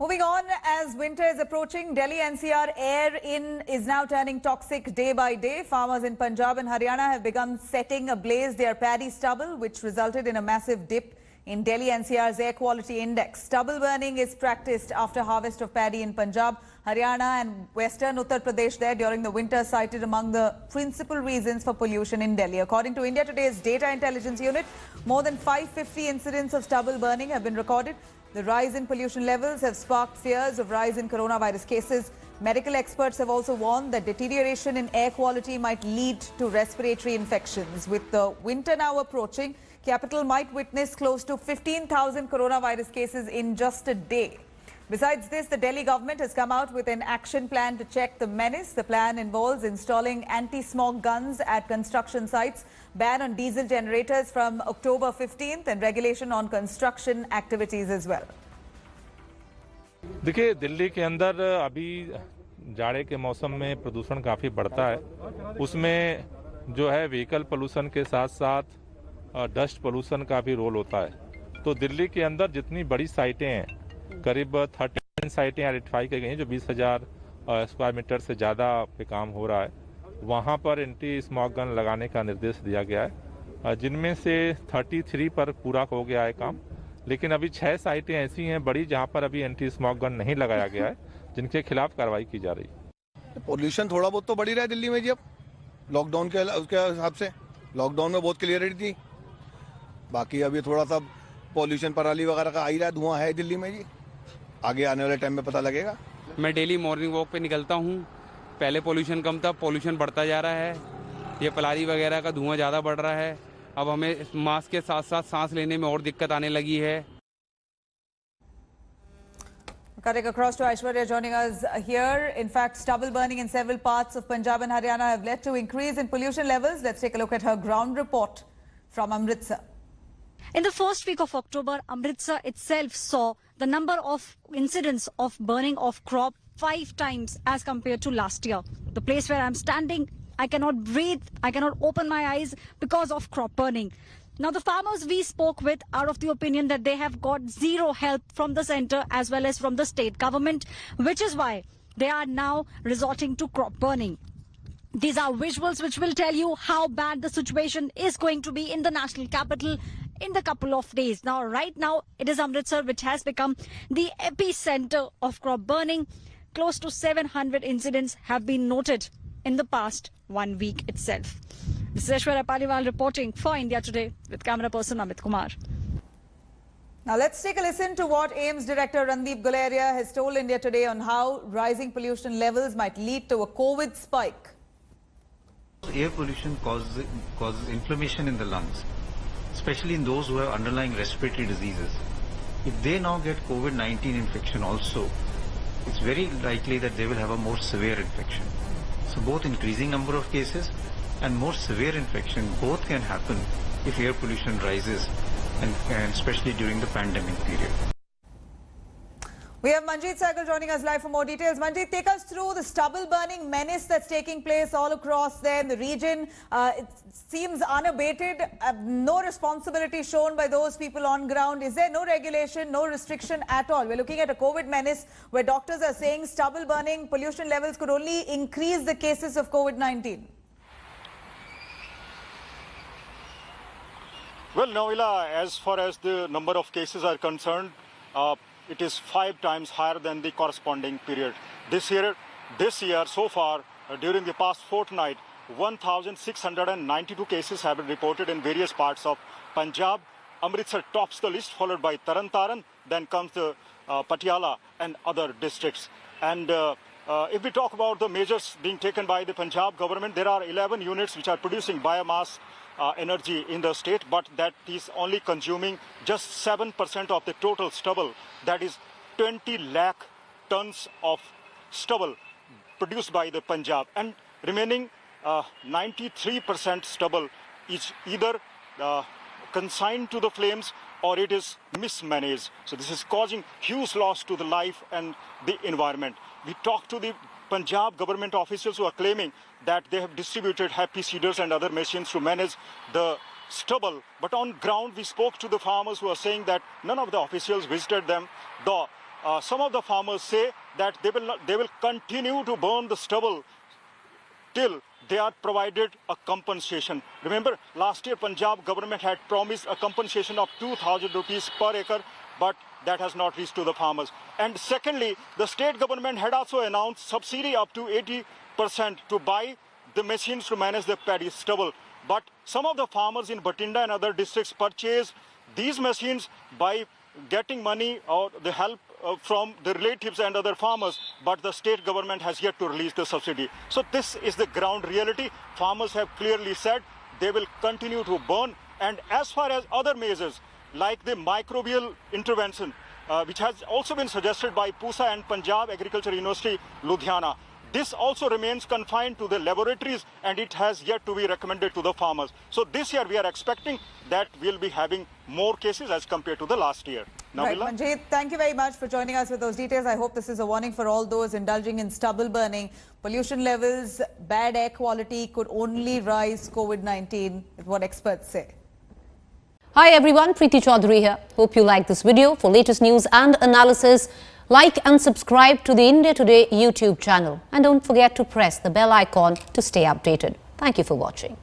Moving on, as winter is approaching, Delhi NCR air is now turning toxic day by day. Farmers in Punjab and Haryana have begun setting ablaze their paddy stubble, which resulted in a massive dip in Delhi NCR's air quality index. Stubble burning is practiced after harvest of paddy in Punjab, Haryana and western Uttar Pradesh there during the winter, cited among the principal reasons for pollution in Delhi. According to India Today's Data Intelligence Unit, more than 550 incidents of stubble burning have been recorded. The rise in pollution levels have sparked fears of rise in coronavirus cases. Medical experts have also warned that deterioration in air quality might lead to respiratory infections. With the winter now approaching, capital might witness close to 15,000 coronavirus cases in just a day. Besides this, the Delhi government has come out with an action plan to check the menace. The plan involves installing anti-smog guns at construction sites, ban on diesel generators from October 15th and regulation on construction activities as well. देखिए, दिल्ली के अंदर अभी जाड़े के मौसम में प्रदूषण काफ़ी बढ़ता है। उसमें जो है व्हीकल पोल्यूशन के साथ साथ डस्ट पोल्यूशन का भी रोल होता है। तो दिल्ली के अंदर जितनी बड़ी साइटें हैं, करीब 13 साइटें आइडेंटिफाई की गई हैं जो 20,000 स्क्वायर मीटर से ज़्यादा पे काम हो रहा है। वहाँ पर एंटी स्मॉग गन लगाने का निर्देश दिया गया है, जिनमें से 33 पर पूरा हो गया है काम। लेकिन अभी 6 साइटें ऐसी हैं बड़ी जहाँ पर अभी एंटी स्मॉग गन नहीं लगाया गया है, जिनके खिलाफ कार्रवाई की जा रही है। पोल्यूशन थोड़ा बहुत तो बढ़ ही रहा है दिल्ली में जी। अब लॉकडाउन के हिसाब से लॉकडाउन में बहुत क्लियरिटी थी, बाकी अभी थोड़ा सा पोल्यूशन पराली वगैरह का आ ही रहा है, धुआं है दिल्ली में जी। आगे आने वाले टाइम में पता लगेगा। मैं डेली मॉर्निंग वॉक पे निकलता हूँ। पहले पोल्यूशन कम था, पोल्यूशन बढ़ता जा रहा है। ये पराली वगैरह का धुआं ज़्यादा बढ़ रहा है। अब हमें मास्क के साथ साथ सांस लेने में और दिक्कत आने लगी है। Cutting across to Aishwarya joining us here. In fact, stubble burning in several parts of Punjab and Haryana have led to increase in pollution levels. Let's take a look at her ground report from Amritsar. In the first week of October, Amritsar itself saw the number of incidents of burning of crop 5 times as compared to last year. The place where I'm standing, I cannot breathe, I cannot open my eyes because of crop burning. Now, the farmers we spoke with are of the opinion that they have got zero help from the centre as well as from the state government, which is why they are now resorting to crop burning. These are visuals which will tell you how bad the situation is going to be in the national capital in the couple of days. Now, right now, it is Amritsar which has become the epicenter of crop burning. Close to 700 incidents have been noted in the past 1 week itself. This is Aishwarya Paliwal reporting for India Today with camera person Amit Kumar. Now let's take a listen to what AIIMS Director Randeep Guleria has told India Today on how rising pollution levels might lead to a COVID spike. Air pollution causes inflammation in the lungs, especially in those who have underlying respiratory diseases. If they now get COVID-19 infection also, it's very likely that they will have a more severe infection. So both increasing number of cases and more severe infection both can happen if air pollution rises, and especially during the pandemic period. We have Manjeet Saigal joining us live for more details. Manjeet, take us through the stubble burning menace that's taking place all across there in the region. It seems unabated, no responsibility shown by those people on ground. Is there no regulation, no restriction at all? We're looking at a COVID menace where doctors are saying stubble burning, pollution levels could only increase the cases of COVID-19. Well, Nawila, as far as the number of cases are concerned, it is 5 times higher than the corresponding period. This year so far, during the past fortnight, 1,692 cases have been reported in various parts of Punjab. Amritsar tops the list, followed by Taran, then comes the Patiala and other districts. And if we talk about the measures being taken by the Punjab government, there are 11 units which are producing biomass energy in the state, but that is only consuming just 7% of the total stubble. That is 20 lakh tons of stubble produced by the Punjab, and remaining 93% stubble is either consigned to the flames or it is mismanaged. So this is causing huge loss to the life and the environment. We talked to the Punjab government officials who are claiming that they have distributed happy seeders and other machines to manage the stubble. But on ground, we spoke to the farmers who are saying that none of the officials visited them. The some of the farmers say that they will continue to burn the stubble till they are provided a compensation. Remember, last year Punjab government had promised a compensation of 2,000 rupees per acre, but that has not reached to the farmers. And secondly, the state government had also announced subsidy up to 80% to buy the machines to manage the paddy stubble. But some of the farmers in Bathinda and other districts purchase these machines by getting money or the help from the relatives and other farmers, but the state government has yet to release the subsidy. So this is the ground reality. Farmers have clearly said they will continue to burn. And as far as other measures, like the microbial intervention, which has also been suggested by PUSA and Punjab Agriculture University, Ludhiana, this also remains confined to the laboratories and it has yet to be recommended to the farmers. So this year we are expecting that we'll be having more cases as compared to the last year. Right, Manjeet, thank you very much for joining us with those details. I hope this is a warning for all those indulging in stubble burning. Pollution levels, bad air quality could only rise COVID-19, is what experts say. Hi everyone, Preeti Chaudhary here. Hope you like this video. For latest news and analysis, like and subscribe to the India Today YouTube channel. And don't forget to press the bell icon to stay updated. Thank you for watching.